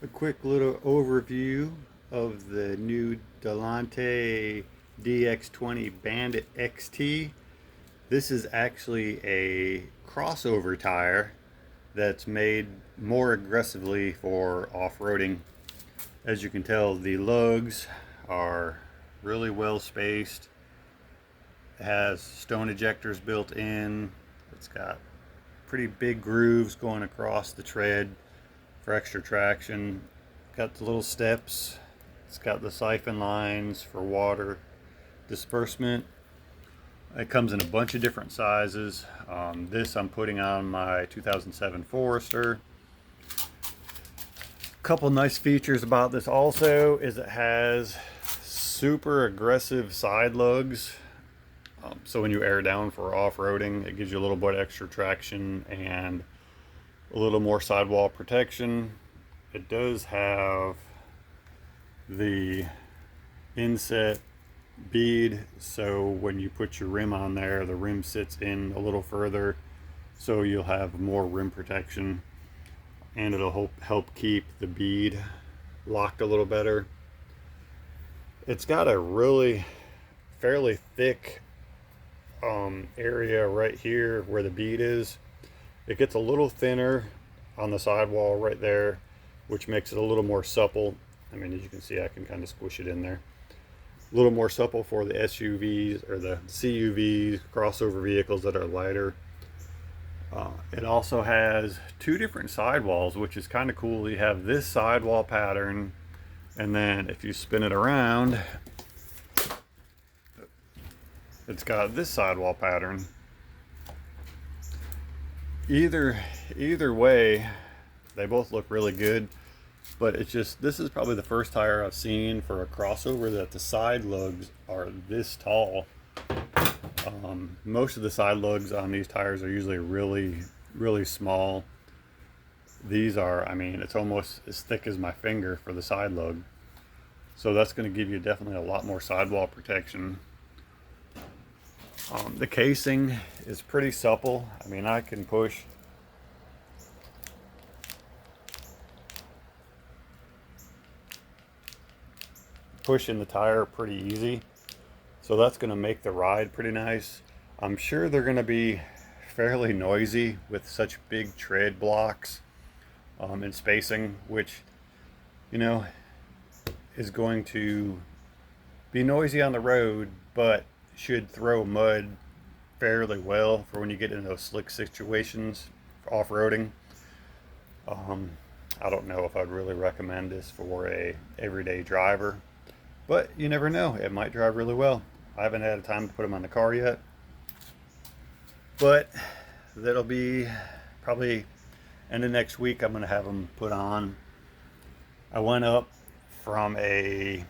A quick little overview of the new Delinte DX20 Bandit XT. This is actually a crossover tire that's made more aggressively for off-roading. As you can tell, the lugs are really well spaced. It has stone ejectors built in. It's got pretty big grooves going across the tread for extra traction. Got the little steps. It's got the siphon lines for water disbursement. It comes in a bunch of different sizes. This I'm putting on my 2007 Forester. A couple nice features about this also is it has super aggressive side lugs. So when you air down for off-roading, it gives you a little bit extra traction and a little more sidewall protection. It does have the inset bead, so when you put your rim on there, the rim sits in a little further, so you'll have more rim protection, and it'll help keep the bead locked a little better. It's got a really fairly thick area right here where the bead is. It gets a little thinner on the sidewall right there, which makes it a little more supple. I mean, as you can see, I can kind of squish it in there. A little more supple for the SUVs or the CUVs, crossover vehicles that are lighter. It also has two different sidewalls, which is kind of cool. You have this sidewall pattern, and then if you spin it around, it's got this sidewall pattern. Either way, they both look really good, but it's just, this is probably the first tire I've seen for a crossover that the side lugs are this tall. Most of the side lugs on these tires are usually really small. These are, I mean, it's almost as thick as my finger for the side lug, so that's going to give you definitely a lot more sidewall protection. The casing is pretty supple. I mean, I can push in the tire pretty easy, so that's going to make the ride pretty nice. I'm sure they're going to be fairly noisy with such big tread blocks and spacing, which, you know, is going to be noisy on the road, but should throw mud fairly well for when you get into those slick situations for off-roading. I don't know if I'd really recommend this for a everyday driver, but you never know, it might drive really well. I haven't had time to put them on the car yet, but that'll be probably end of next week. I'm going to have them put on. I went up from a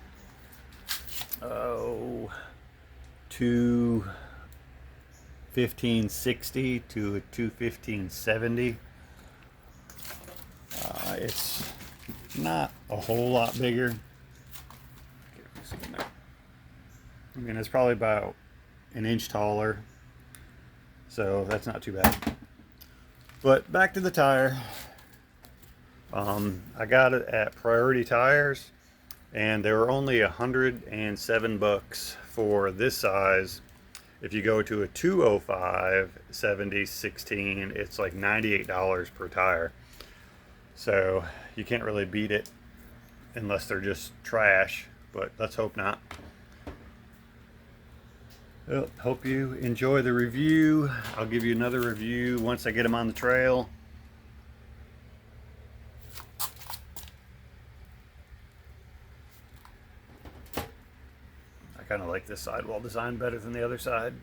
215/60 to a 215/70. It's not a whole lot bigger. I mean, it's probably about an inch taller, so that's not too bad. But back to the tire. I got it at Priority Tires, and they were only $107 for this size. If you go to a 205/70/16, it's like $98 per tire. So you can't really beat it unless they're just trash, but let's hope not. Well, hope you enjoy the review. I'll give you another review once I get them on the trail. I kind of like this sidewall design better than the other side.